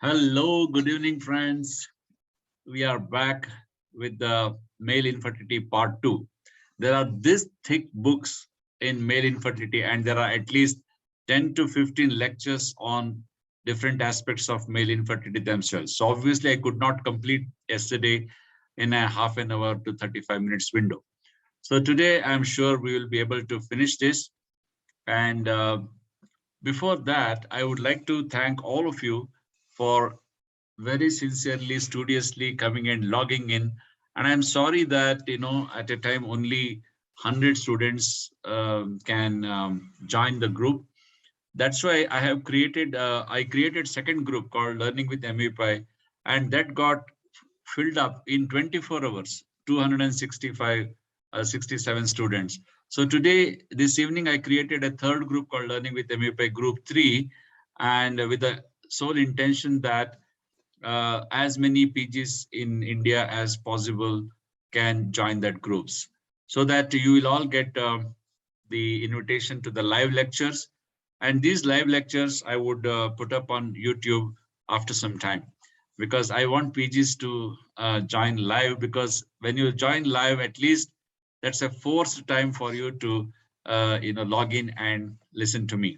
Hello, good evening, friends. We are back with the male infertility part 2. There are this thick books in male infertility, and there are at least 10 to 15 lectures on different aspects of male infertility themselves. So obviously, I could not complete yesterday in a half an hour to 35 minutes window. So today, I'm sure we will be able to finish this. And before that, I would like to thank all of you for very sincerely, studiously coming and logging in. And I'm sorry that, at a time only 100 students can join the group. That's why I created second group called Learning with MVP, and that got filled up in 24 hours, 265, 67 students. So today, this evening, I created a third group called Learning with MVP Group 3, and with the sole intention that as many PGs in India as possible can join that groups, so that you will all get the invitation to the live lectures. And these live lectures I would put up on YouTube after some time, because I want PGs to join live, because when you join live, at least that's a forced time for you to log in and listen to me.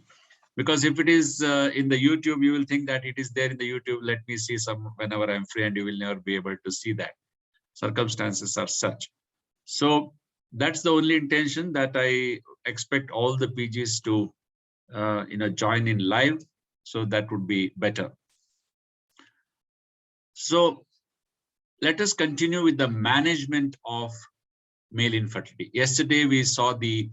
Because if it is in the YouTube, you will think that it is there in the YouTube. Let me see some whenever I'm free, and you will never be able to see that. Circumstances are such. So that's the only intention, that I expect all the PGs to join in live. So that would be better. So let us continue with the management of male infertility. Yesterday we saw the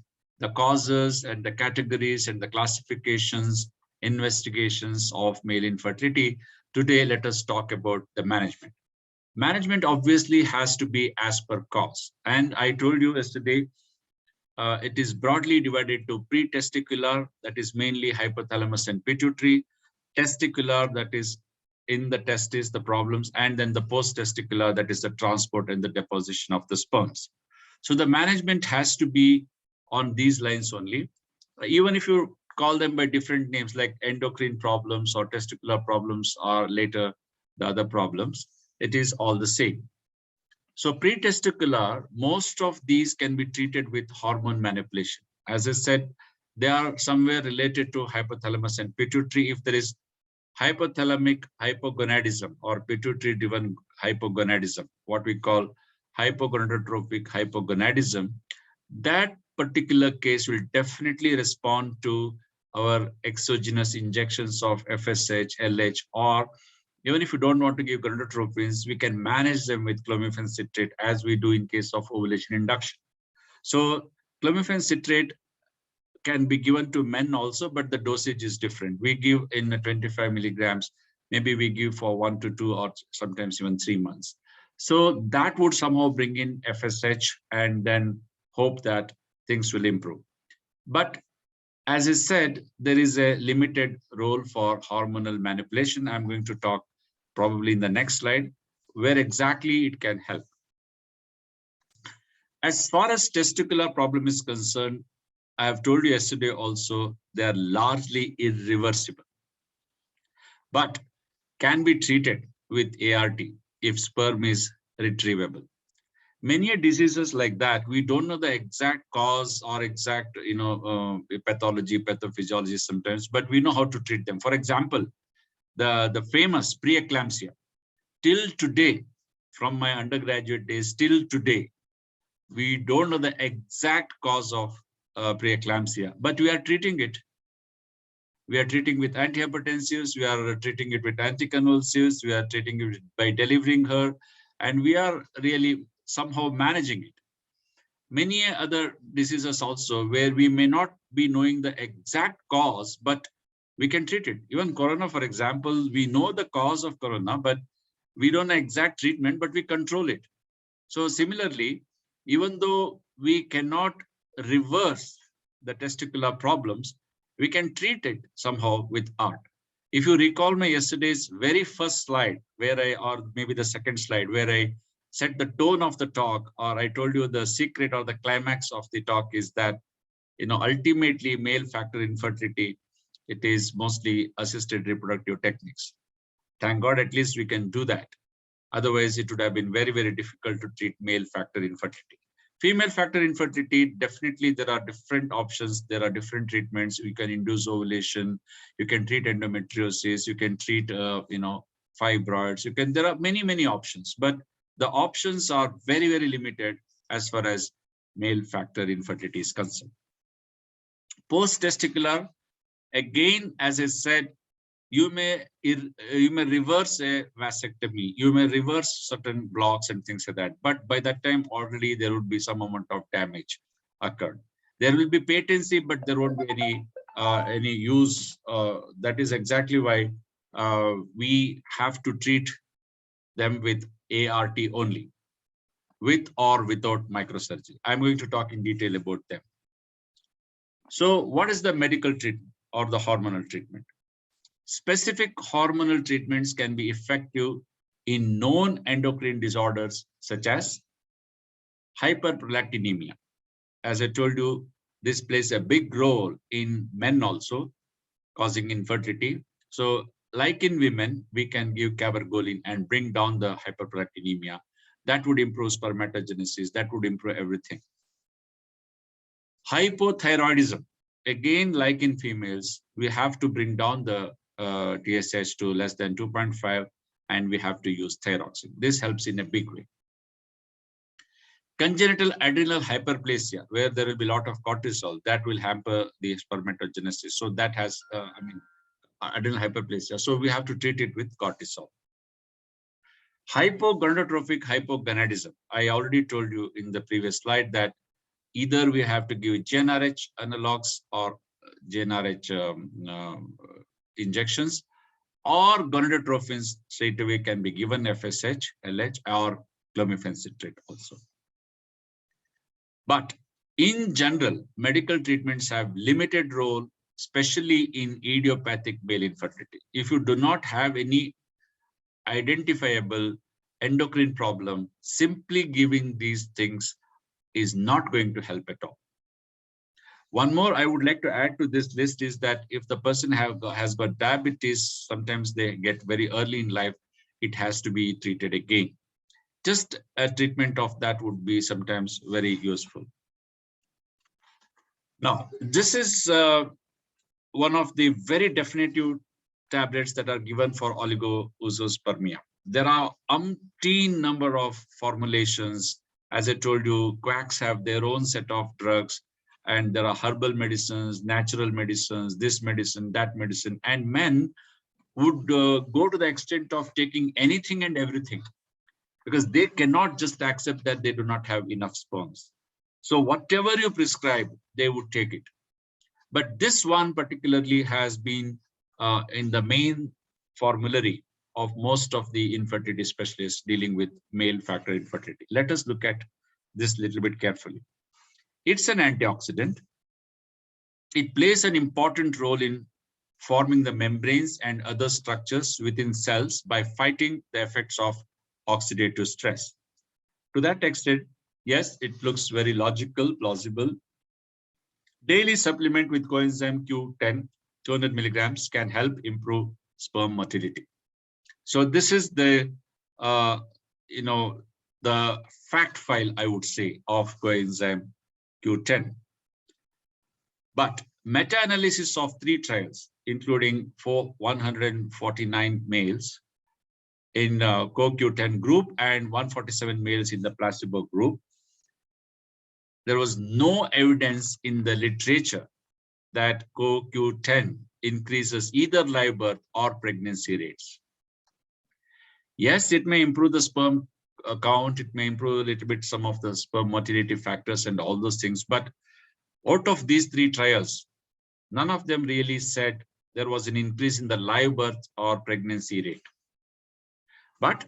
causes and the categories and the classifications, investigations of male infertility. Today, let us talk about the management. Management obviously has to be as per cause. And I told you yesterday, it is broadly divided to pre-testicular, that is mainly hypothalamus and pituitary, testicular, that is in the testis, the problems, and then the post-testicular, that is the transport and the deposition of the sperms. So the management has to be on these lines only. Even if you call them by different names like endocrine problems or testicular problems, or later the other problems, it is all the same. So pre-testicular, most of these can be treated with hormone manipulation. As I said, they are somewhere related to hypothalamus and pituitary. If there is hypothalamic hypogonadism or pituitary-driven hypogonadism, what we call hypogonadotropic hypogonadism, that particular case will definitely respond to our exogenous injections of FSH, LH, or even if you don't want to give gonadotropins, we can manage them with clomiphene citrate, as we do in case of ovulation induction. So clomiphene citrate can be given to men also, but the dosage is different. We give in 25 milligrams, maybe we give for 1 to 2 or sometimes even 3 months. So that would somehow bring in FSH and then hope that things will improve. But as I said, there is a limited role for hormonal manipulation. I'm going to talk probably in the next slide where exactly it can help. As far as testicular problem is concerned, I have told you yesterday also, they are largely irreversible, but can be treated with ART if sperm is retrievable. Many diseases like that, we don't know the exact cause or exact pathology, pathophysiology sometimes, but we know how to treat them. For example, the famous preeclampsia. Till today, from my undergraduate days till today, we don't know the exact cause of preeclampsia, but we are treating it. We are treating with antihypertensives, we are treating it with anticonvulsives, we are treating it by delivering her, and we are really somehow managing it. Many other diseases also where we may not be knowing the exact cause, but we can treat it. Even corona, for example, we know the cause of corona, but we don't know exact treatment, but we control it. So similarly, even though we cannot reverse the testicular problems, we can treat it somehow with art. If you recall my yesterday's very first slide, or maybe the second slide, where I set the tone of the talk, or I told you the secret or the climax of the talk is that, ultimately male factor infertility, it is mostly assisted reproductive techniques. Thank God, at least we can do that. Otherwise, it would have been very, very difficult to treat male factor infertility. Female factor infertility, definitely there are different options. There are different treatments. You can induce ovulation. You can treat endometriosis. You can treat, fibroids. There are many, many options, but the options are very, very limited as far as male factor infertility is concerned. Post-testicular, again, as I said, you may reverse a vasectomy, you may reverse certain blocks and things like that, but by that time already there would be some amount of damage occurred. There will be patency, but there won't be any use. That is exactly why we have to treat them with ART only, with or without microsurgery. I'm going to talk in detail about them. So what is the medical treatment or the hormonal treatment? Specific hormonal treatments can be effective in known endocrine disorders such as hyperprolactinemia. As I told you, this plays a big role in men also, causing infertility. So like in women, we can give cabergoline and bring down the hyperprolactinemia. That would improve spermatogenesis. That would improve everything. Hypothyroidism. Again, like in females, we have to bring down the TSH to less than 2.5, and we have to use thyroxine. This helps in a big way. Congenital adrenal hyperplasia, where there will be a lot of cortisol, that will hamper the spermatogenesis. So that has, adrenal hyperplasia. So we have to treat it with cortisol. Hypogonadotrophic hypogonadism. I already told you in the previous slide that either we have to give GnRH analogs or GnRH injections, or gonadotrophins straight away can be given, FSH, LH, or clomiphene citrate also. But in general, medical treatments have limited role, especially in idiopathic male infertility. If you do not have any identifiable endocrine problem, simply giving these things is not going to help at all. One more I would like to add to this list is that if the person has got diabetes, sometimes they get very early in life, it has to be treated again. Just a treatment of that would be sometimes very useful. Now, this is one of the very definitive tablets that are given for oligozoospermia. There are umpteen number of formulations. As I told you, quacks have their own set of drugs, and there are herbal medicines, natural medicines, this medicine, that medicine, and men would go to the extent of taking anything and everything because they cannot just accept that they do not have enough sperms. So whatever you prescribe, they would take it. But this one particularly has been in the main formulary of most of the infertility specialists dealing with male factor infertility. Let us look at this a little bit carefully. It's an antioxidant. It plays an important role in forming the membranes and other structures within cells by fighting the effects of oxidative stress. To that extent, yes, it looks very logical, plausible. Daily supplement with coenzyme Q10, 200 milligrams, can help improve sperm motility. So this is the, the fact file, I would say, of coenzyme Q10. But meta-analysis of 3 trials, including 149 males in CoQ10 group and 147 males in the placebo group, there was no evidence in the literature that CoQ10 increases either live birth or pregnancy rates. Yes, it may improve the sperm count, it may improve a little bit some of the sperm motility factors and all those things, but out of these 3 trials, none of them really said there was an increase in the live birth or pregnancy rate. But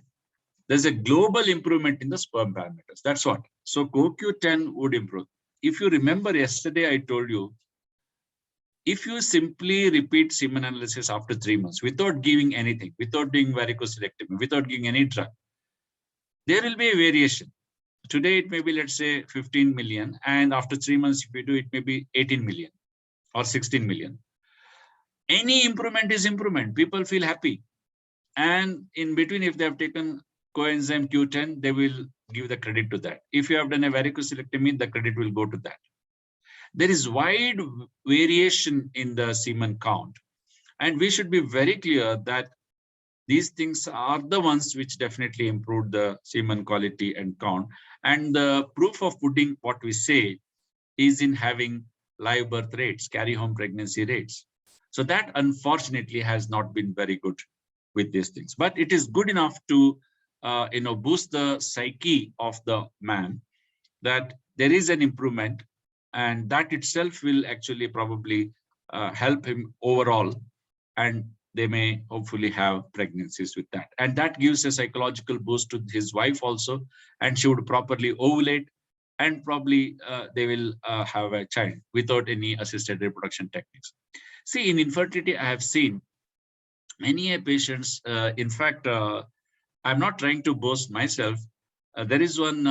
there's a global improvement in the sperm parameters. That's what. So CoQ10 would improve. If you remember yesterday, I told you, if you simply repeat semen analysis after 3 months without giving anything, without doing varicocelectomy, without giving any drug, there will be a variation. Today, it may be, let's say, 15 million. And after 3 months, if you do, it may be 18 million or 16 million. Any improvement is improvement. People feel happy. And in between, if they have taken coenzyme Q10, they will give the credit to that. If you have done a varicocelectomy, the credit will go to that. There is wide variation in the semen count. And we should be very clear that these things are the ones which definitely improve the semen quality and count. And the proof of pudding, what we say, is in having live birth rates, carry home pregnancy rates. So that unfortunately has not been very good with these things, but it is good enough to boost the psyche of the man, that there is an improvement, and that itself will actually probably help him overall, and they may hopefully have pregnancies with that. And that gives a psychological boost to his wife also, and she would properly ovulate, and probably they will have a child without any assisted reproduction techniques. See, in infertility, I have seen many patients, in fact, I'm not trying to boast myself. There is one,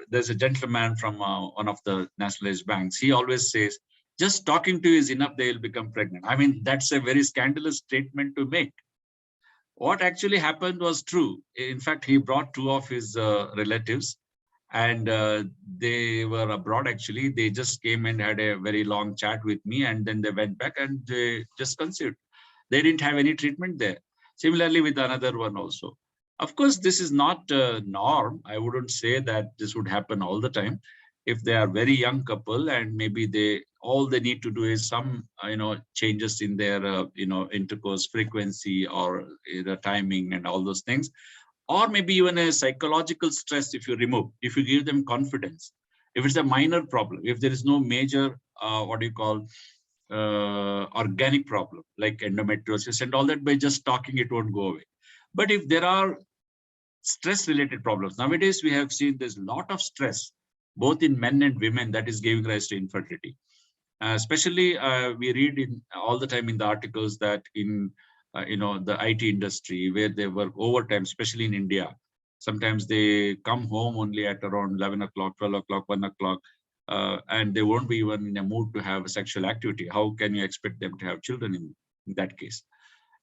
there's a gentleman from one of the nationalized banks. He always says, just talking to you is enough, they will become pregnant. I mean, that's a very scandalous statement to make. What actually happened was true. In fact, he brought two of his relatives, and they were abroad actually. They just came and had a very long chat with me, and then they went back and they just conceived. They didn't have any treatment there. Similarly with another one also. Of course, this is not a norm. I wouldn't say that this would happen all the time. If they are very young couple and maybe all they need to do is some changes in their intercourse frequency or the timing and all those things, or maybe even a psychological stress, if you give them confidence, if it's a minor problem, if there is no major organic problem like endometriosis and all that, by just talking it won't go away. But if there are stress related problems, nowadays we have seen there's a lot of stress both in men and women that is giving rise to infertility. Especially we read in all the time in the articles that in the IT industry, where they work overtime, especially in India, sometimes they come home only at around 11 o'clock, 12 o'clock, 1 o'clock, and they won't be even in a mood to have a sexual activity. How can you expect them to have children in that case?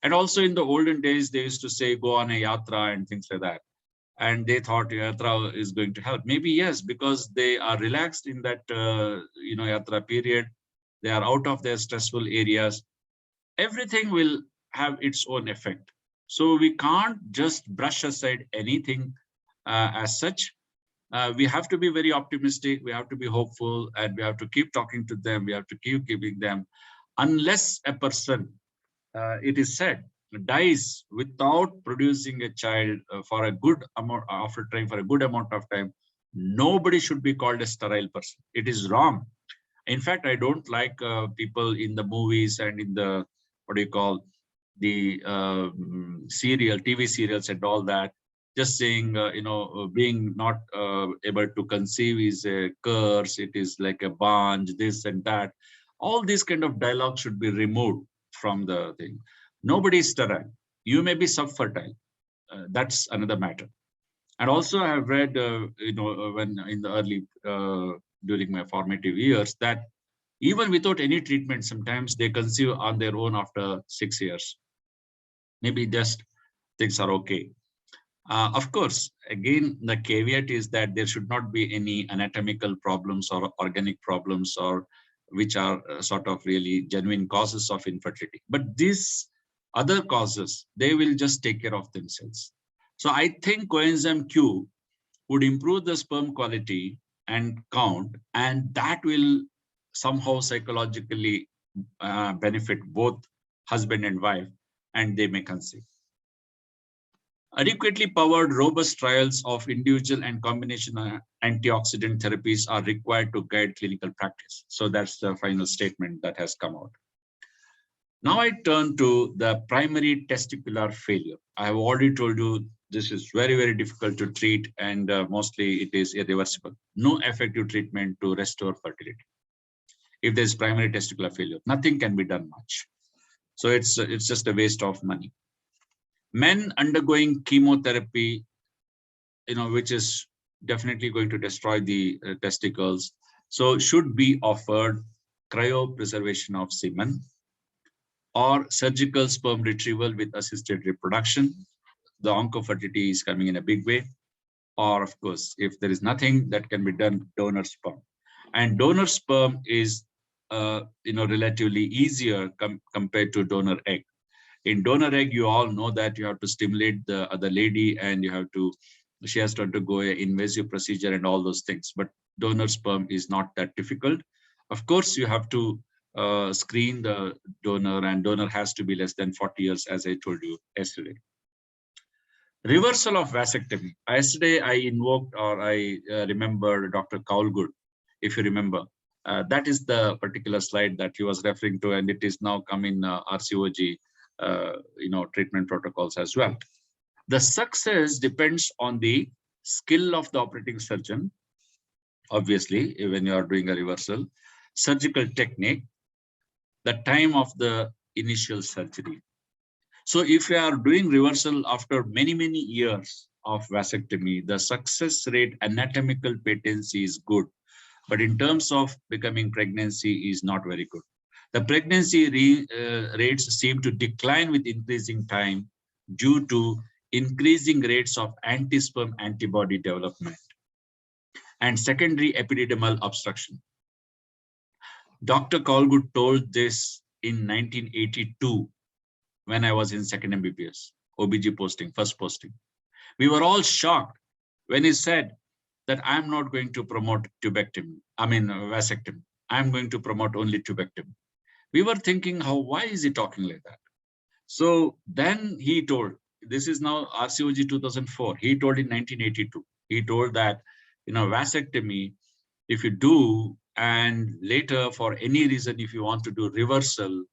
And also in the olden days, they used to say, go on a yatra and things like that. And they thought yatra is going to help. Maybe yes, because they are relaxed in that yatra period. They are out of their stressful areas. Everything will have its own effect. So we can't just brush aside anything as such. We have to be very optimistic. We have to be hopeful, and we have to keep talking to them. We have to keep giving them. Unless a person, it is said, dies without producing a child for a good amount after trying for a good amount of time, nobody should be called a sterile person. It is wrong. In fact, I don't like people in the movies and in the the TV serials and all that, just saying being not able to conceive is a curse, it is like a bond, this and that. All these kind of dialogue should be removed from the thing. Nobody is sterile. You may be subfertile. That's another matter. And also, I have read, when in the early during my formative years, that even without any treatment, sometimes they conceive on their own after 6 years. Maybe just things are okay. Of course, again, the caveat is that there should not be any anatomical problems or organic problems, or which are sort of really genuine causes of infertility. But these other causes, they will just take care of themselves. So I think coenzyme Q would improve the sperm quality and count, and that will somehow psychologically benefit both husband and wife, and they may conceive. Adequately powered, robust trials of individual and combination antioxidant therapies are required to guide clinical practice. So that's the final statement that has come out. Now I turn to the primary testicular failure. I have already told you this is very, very difficult to treat, and mostly it is irreversible. No effective treatment to restore fertility. If there's primary testicular failure, nothing can be done much. So it's just a waste of money. Men undergoing chemotherapy, which is definitely going to destroy the testicles, so should be offered cryopreservation of semen, or surgical sperm retrieval with assisted reproduction. The oncofertility is coming in a big way. Or of course, if there is nothing that can be done, donor sperm. And donor sperm is relatively easier compared to donor egg. In donor egg, you all know that you have to stimulate the other lady and she has to undergo an invasive procedure and all those things. But donor sperm is not that difficult. Of course, you have to screen the donor, and donor has to be less than 40 years, as I told you yesterday. Reversal of vasectomy. Yesterday, I invoked, or I remember Dr. Kaulgood, if you remember. That is the particular slide that he was referring to, and it is now come in RCOG, treatment protocols as well. The success depends on the skill of the operating surgeon, obviously, when you are doing a reversal, surgical technique, the time of the initial surgery. So if you are doing reversal after many, many years of vasectomy, the success rate, anatomical patency is good. But in terms of becoming pregnancy is not very good. The pregnancy rates seem to decline with increasing time due to increasing rates of anti-sperm antibody development and secondary epididymal obstruction. Dr. Kaulgood told this in 1982 when I was in second MBBS, OBG posting, first posting. We were all shocked when he said that I'm not going to promote vasectomy. I'm going to promote only tubectomy. We were thinking, why is he talking like that? So then he told, this is now RCOG 2004. He told in 1982, he told that, vasectomy, if you do, and later for any reason, if you want to do reversal,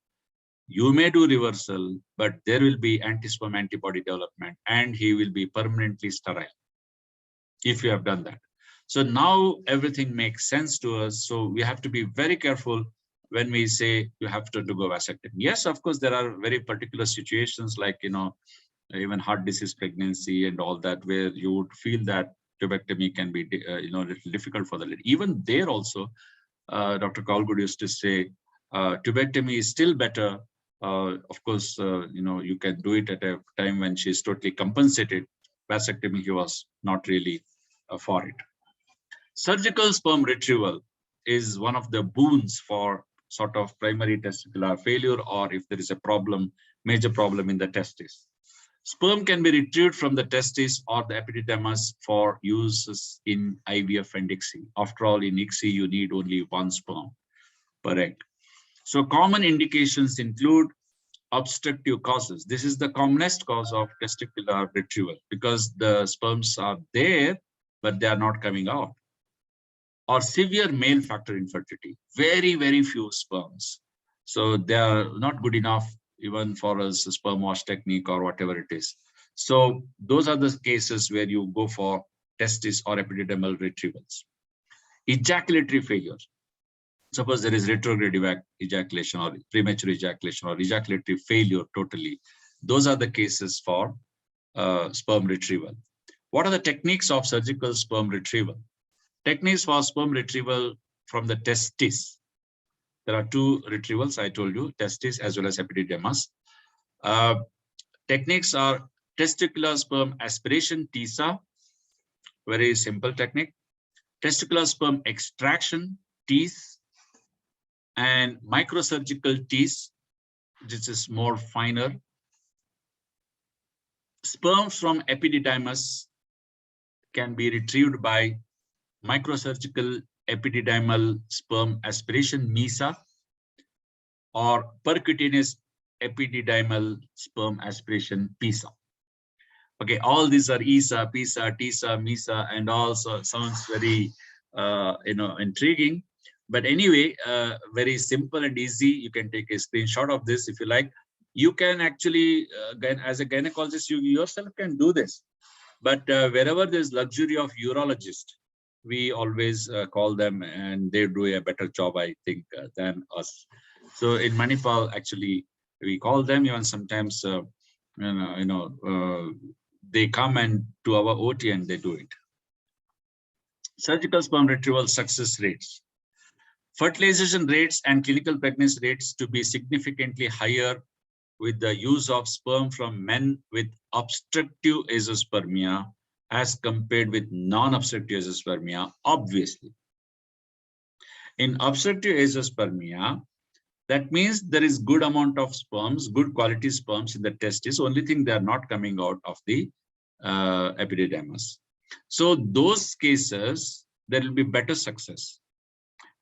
you may do reversal, but there will be anti-sperm antibody development and he will be permanently sterile if you have done that. So now everything makes sense to us. So we have to be very careful when we say you have to undergo vasectomy. Yes, of course, there are very particular situations like, even heart disease pregnancy and all that, where you would feel that tubectomy can be, a little difficult for the lady. Even there also, Dr. Kaulgood used to say, tubectomy is still better. Of course, you can do it at a time when she's totally compensated. Vasectomy, he was not really for it. Surgical sperm retrieval is one of the boons for sort of primary testicular failure, or if there is a problem, major problem in the testis. Sperm can be retrieved from the testis or the epididymis for uses in IVF and ICSI. After all, in ICSI, you need only one sperm per egg. So common indications include obstructive causes. This is the commonest cause of testicular retrieval because the sperms are there, but they are not coming out. Or severe male factor infertility, very, very few sperms. So they are not good enough even for a sperm wash technique or whatever it is. So those are the cases where you go for testis or epididymal retrievals. Ejaculatory failure. Suppose there is retrograde ejaculation or premature ejaculation or ejaculatory failure totally. Those are the cases for sperm retrieval. What are the techniques of surgical sperm retrieval? Techniques for sperm retrieval from the testis. There are two retrievals, I told you, testis as well as epididymis. Techniques are testicular sperm aspiration, TISA, very simple technique. Testicular sperm extraction, TIS, and microsurgical TIS, this is more finer. Sperms from epididymis can be retrieved by microsurgical epididymal sperm aspiration, MISA, or percutaneous epididymal sperm aspiration, PISA. Okay, all these are ISA, PISA, TISA, MISA, and also sounds very, intriguing. But anyway, very simple and easy. You can take a screenshot of this if you like. You can actually, as a gynecologist, you yourself can do this. But wherever there's luxury of urologist, we always call them, and they do a better job, I think, than us. So in Manipal, actually, we call them, even sometimes, they come and to our OT and they do it. Surgical sperm retrieval success rates. Fertilization rates and clinical pregnancy rates to be significantly higher with the use of sperm from men with obstructive azoospermia as compared with non-obstructive azoospermia? Obviously, in obstructive azoospermia, that means there is good amount of sperms, good quality sperms in the testis. Only thing, they are not coming out of the epididymis. So those cases, there will be better success.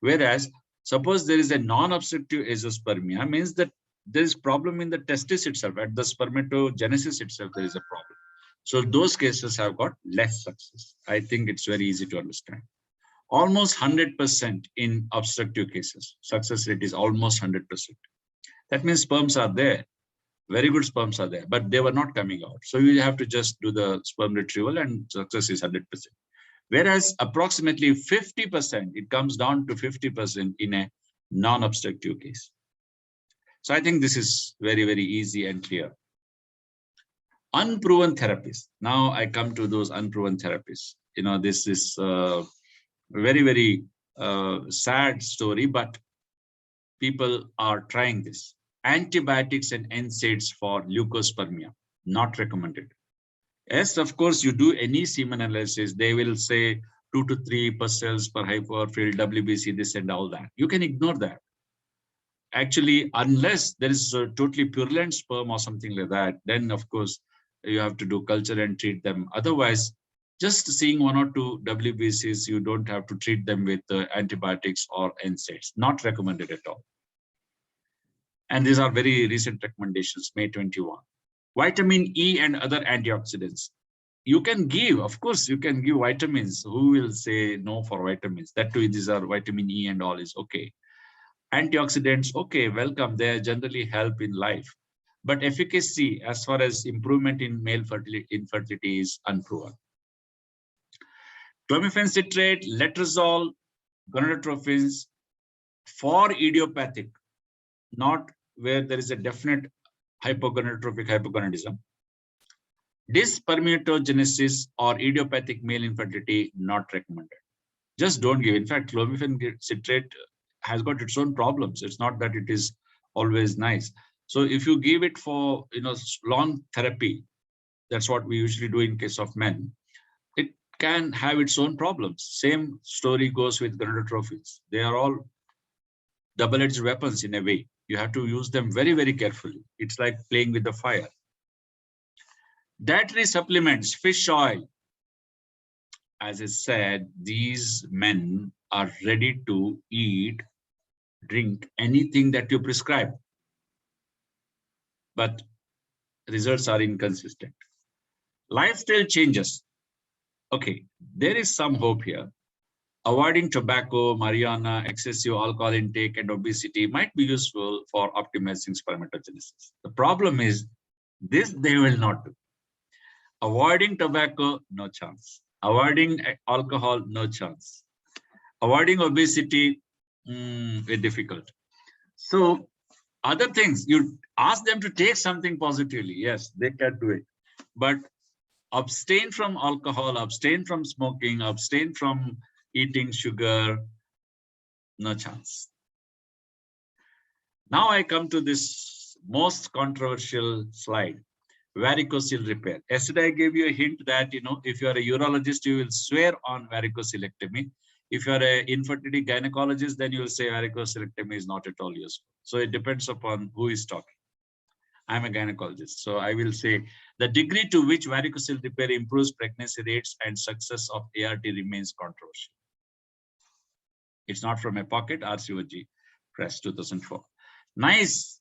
Whereas, suppose there is a non-obstructive azoospermia, means that there is problem in the testis itself, at the spermatogenesis itself, there is a problem. So those cases have got less success. I think it's very easy to understand. Almost 100% in obstructive cases. Success rate is almost 100%. That means sperms are there. Very good sperms are there, but they were not coming out. So you have to just do the sperm retrieval and success is 100%. Whereas approximately 50%, it comes down to 50% in a non-obstructive case. So I think this is very, very easy and clear. Unproven therapies. Now I come to those unproven therapies. This is very, very sad story, but people are trying this. Antibiotics and NSAIDs for leukospemia, not recommended. Yes, of course, you do any semen analysis, they will say 2 to 3 cells per hyperfilled, WBC, this and all that. You can ignore that. Actually, unless there is a totally purulent sperm or something like that, then of course, you have to do culture and treat them. Otherwise, just seeing 1 or 2 WBCs, you don't have to treat them with antibiotics or NSAIDs. Not recommended at all. And these are very recent recommendations, May 21. Vitamin E and other antioxidants. You can give, of course, you can give vitamins. Who will say no for vitamins? That too, these are vitamin E and all is okay. Antioxidants, okay, welcome. They generally help in life. But efficacy as far as improvement in male infertility is unproven. Clomiphene citrate, letrozole, gonadotropins for idiopathic, not where there is a definite hypogonadotropic hypogonadism. Dyspermatogenesis or idiopathic male infertility, not recommended. Just don't give. In fact, clomiphene citrate has got its own problems. It's not that it is always nice. So if you give it for long therapy, that's what we usually do in case of men, it can have its own problems. Same story goes with gonadotropins. They are all double-edged weapons in a way. You have to use them very, very carefully. It's like playing with the fire. Dietary supplements, fish oil. As I said, these men are ready to eat, drink anything that you prescribe. But results are inconsistent. Lifestyle changes. Okay, there is some hope here. Avoiding tobacco, marijuana, excessive alcohol intake, and obesity might be useful for optimizing spermatogenesis. The problem is this they will not do. Avoiding tobacco, no chance. Avoiding alcohol, no chance. Avoiding obesity, very difficult. So other things, you ask them to take something positively. Yes, they can do it. But abstain from alcohol, abstain from smoking, abstain from eating sugar, no chance. Now I come to this most controversial slide, varicocele repair. Yesterday I gave you a hint that, if you are a urologist, you will swear on varicocelectomy. If you are an infertility gynecologist, then you will say varicocelectomy is not at all useful. So it depends upon who is talking. I'm a gynecologist, so I will say the degree to which varicocele repair improves pregnancy rates and success of ART remains controversial. It's not from a pocket, RCOG Press 2004. Nice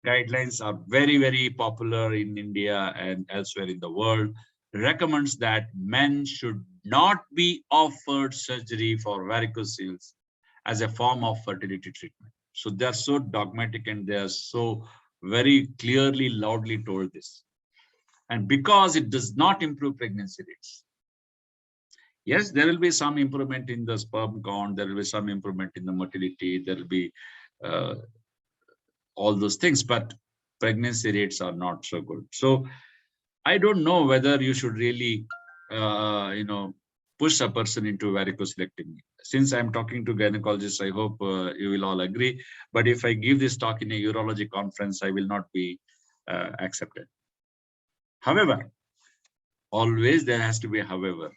guidelines are very, very popular in India and elsewhere in the world. Recommends that men should not be offered surgery for varicoceles as a form of fertility treatment. So they're so dogmatic and they're so very clearly, loudly told this. And because it does not improve pregnancy rates. Yes, there will be some improvement in the sperm count, there will be some improvement in the motility, there will be all those things, but pregnancy rates are not so good. So I don't know whether you should really, push a person into varicocelectomy. since I'm talking to gynecologists, I hope you will all agree. But if I give this talk in a urology conference, I will not be accepted. However, always there has to be a however.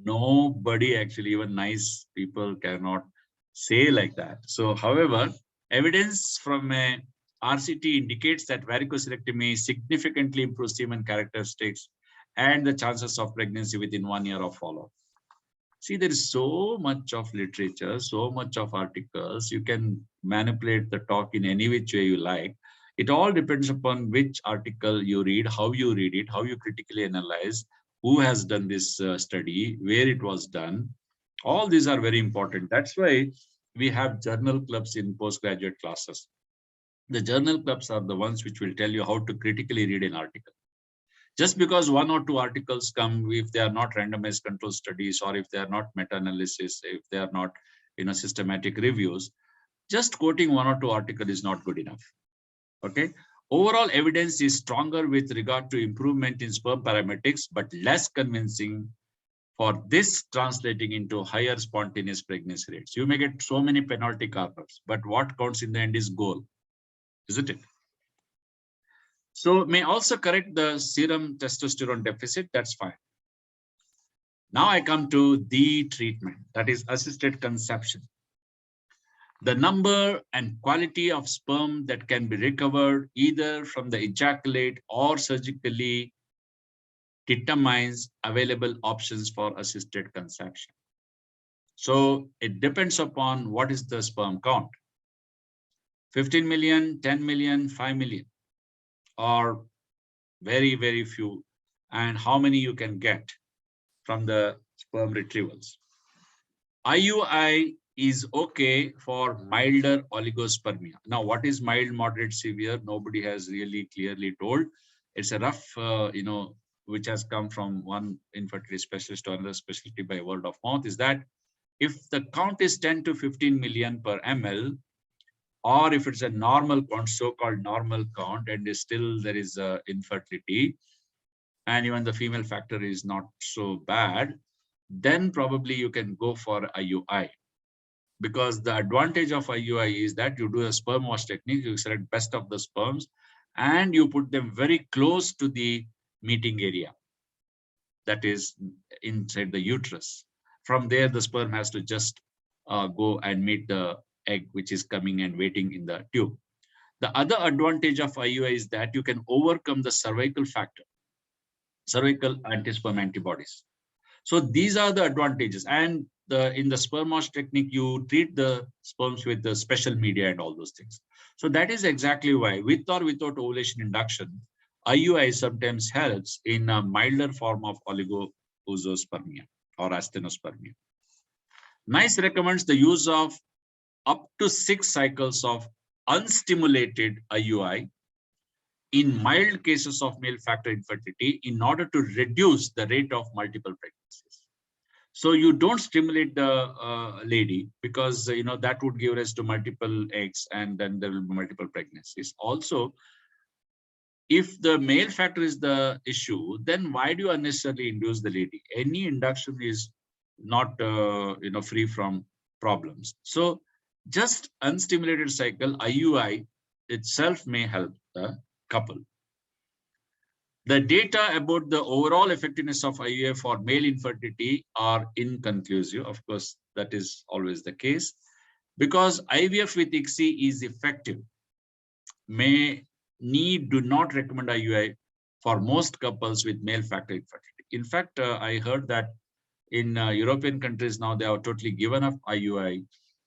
Nobody actually, even nice people, cannot say like that. So, however, evidence from a RCT indicates that varicocelectomy significantly improves semen characteristics and the chances of pregnancy within 1 year of follow-up. See, there is so much of literature, so much of articles. You can manipulate the talk in any which way you like. It all depends upon which article you read, how you read it, how you critically analyze, who has done this study, where it was done. All these are very important. That's why we have journal clubs in postgraduate classes. The journal clubs are the ones which will tell you how to critically read an article. Just because 1 or 2 articles come, if they are not randomized control studies, or if they are not meta-analysis, if they are not systematic reviews, just quoting 1 or 2 articles is not good enough. Okay. Overall evidence is stronger with regard to improvement in sperm parametics, but less convincing for this translating into higher spontaneous pregnancy rates. You may get so many penalty corners, but what counts in the end is goal, isn't it? So may also correct the serum testosterone deficit. That's fine. Now I come to the treatment, that is assisted conception. The number and quality of sperm that can be recovered either from the ejaculate or surgically determines available options for assisted conception. So it depends upon what is the sperm count. 15 million, 10 million, 5 million, or very, very few, and how many you can get from the sperm retrievals. IUI is okay for milder oligospermia. Now, what is mild, moderate, severe? Nobody has really clearly told. It's a rough, which has come from one infertility specialist to another specialty by word of mouth, is that if the count is 10 to 15 million per ml, or if it's a normal count, so-called normal count, and still there is infertility, and even the female factor is not so bad, then probably you can go for IUI. Because the advantage of IUI is that you do a sperm wash technique, you select best of the sperms, and you put them very close to the meeting area, that is inside the uterus. From there, the sperm has to just go and meet the egg, which is coming and waiting in the tube. The other advantage of IUI is that you can overcome the cervical factor, cervical anti-sperm antibodies. So these are the advantages. And in the sperm wash technique, you treat the sperms with the special media and all those things. So that is exactly why, with or without ovulation induction, IUI sometimes helps in a milder form of oligozoospermia or asthenospermia. NICE recommends the use of up to 6 cycles of unstimulated IUI in mild cases of male factor infertility in order to reduce the rate of multiple pregnancies. So you don't stimulate the lady, because that would give rise to multiple eggs, and then there will be multiple pregnancies. Also, if the male factor is the issue, then why do you unnecessarily induce the lady? Any induction is not free from problems. So just unstimulated cycle IUI itself may help the couple. The data about the overall effectiveness of IUI for male infertility are inconclusive. Of course, that is always the case, because IVF with ICSI is effective. Do not recommend IUI for most couples with male factor infertility. In fact, I heard that in European countries now they have totally given up IUI.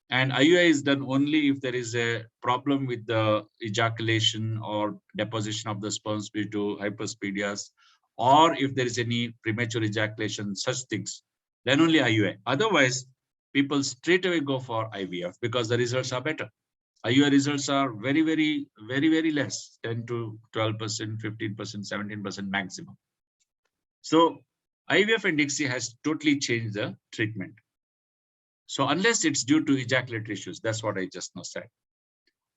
And IUI is done only if there is a problem with the ejaculation or deposition of the sperms due to hyperspadias, or if there is any premature ejaculation, such things, then only IUI. Otherwise, people straight away go for IVF because the results are better. IUI results are very, very, very, very less, 10 to 12%, 15%, 17% maximum. So IVF and ICSI has totally changed the treatment. So unless it's due to ejaculatory issues, that's what I just now said,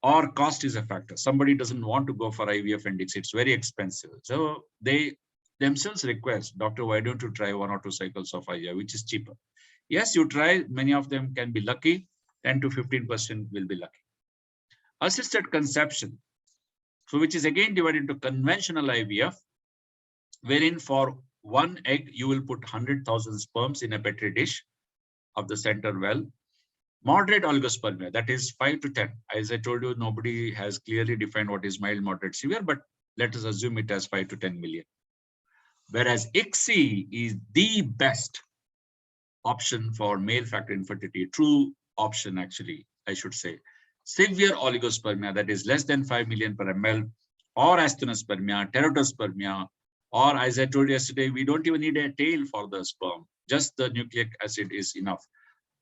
or cost is a factor. Somebody doesn't want to go for IVF and ICSI, it's very expensive. So they themselves request, doctor, why don't you try 1 or 2 cycles of IVF, which is cheaper. Yes, you try. Many of them can be lucky. 10 to 15% will be lucky. Assisted conception, so which is again divided into conventional IVF, wherein for one egg you will put 100,000 sperms in a petri dish of the center well. Moderate oligospermia, that is 5 to 10. As I told you, nobody has clearly defined what is mild, moderate, severe, but let us assume it as 5 to 10 million. Whereas ICSI is the best option for male factor infertility, true option actually, I should say. Severe oligospermia, that is less than 5 million per ml, or asthenospermia, teratospermia, or as I told you yesterday, we don't even need a tail for the sperm, just the nucleic acid is enough,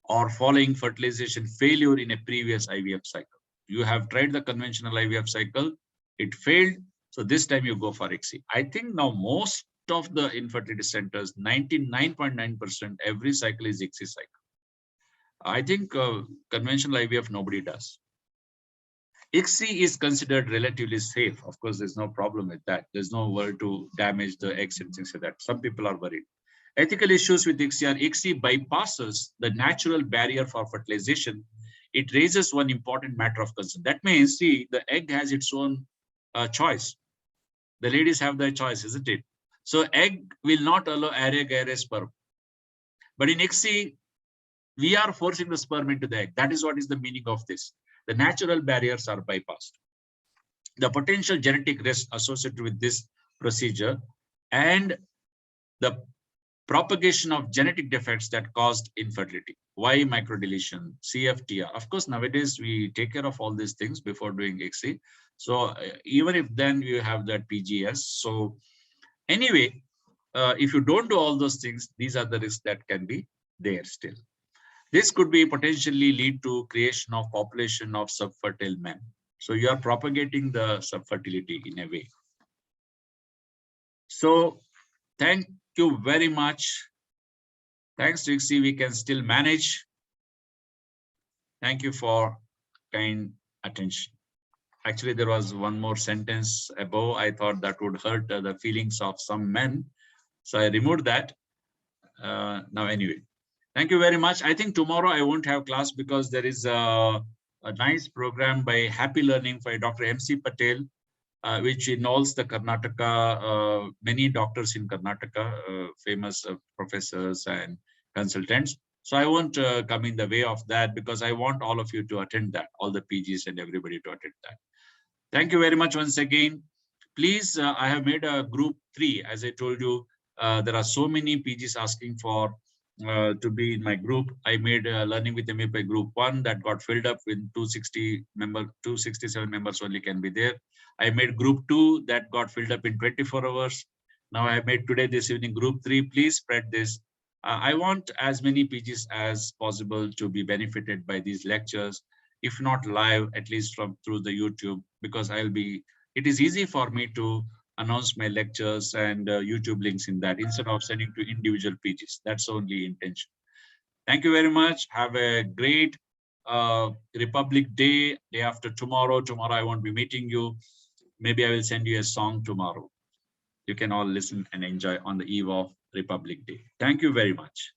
or following fertilization failure in a previous IVF cycle. You have tried the conventional IVF cycle, it failed, so this time you go for ICSI. I think now most of the infertility centers, 99.9%, every cycle is ICSI cycle. I think conventional IVF, nobody does. ICSI is considered relatively safe. Of course, there's no problem with that. There's no worry to damage the eggs and things like that. Some people are worried. Ethical issues with ICSI are ICSI bypasses the natural barrier for fertilization. It raises one important matter of concern. That means, see, the egg has its own choice. The ladies have their choice, isn't it? So egg will not allow aricocele sperm. But in ICSI, we are forcing the sperm into the egg. That is what is the meaning of this. The natural barriers are bypassed. The potential genetic risk associated with this procedure and the propagation of genetic defects that caused infertility. Why microdeletion, CFTR? Of course, nowadays we take care of all these things before doing ICSI. So even if then you have that PGS. So anyway, if you don't do all those things, these are the risks that can be there still. This could be potentially lead to creation of population of subfertile men. So you are propagating the subfertility in a way. So thank you very much. Thanks to ICSI, we can still manage. Thank you for kind attention. Actually, there was one more sentence above. I thought that would hurt the feelings of some men. So I removed that. Now, anyway, thank you very much. I think tomorrow I won't have class because there is a nice program by Happy Learning by Dr. MC Patel, which involves the Karnataka, many doctors in Karnataka, famous professors and consultants. So I won't come in the way of that because I want all of you to attend that, all the PGs and everybody to attend that. Thank you very much once again. Please, I have made a group 3. As I told you, there are so many PGs asking for to be in my group. I made Learning with MA group 1 that got filled up with 267 members only can be there. I made group 2 that got filled up in 24 hours. Now I have made today, this evening, group 3. Please spread this. I want as many PGs as possible to be benefited by these lectures, if not live, at least through the YouTube, because it is easy for me to announce my lectures and YouTube links in that instead of sending to individual PGs. That's the only intention. Thank you very much. Have a great Republic Day, day after tomorrow. Tomorrow I won't be meeting you. Maybe I will send you a song tomorrow. You can all listen and enjoy on the eve of Republic Day. Thank you very much.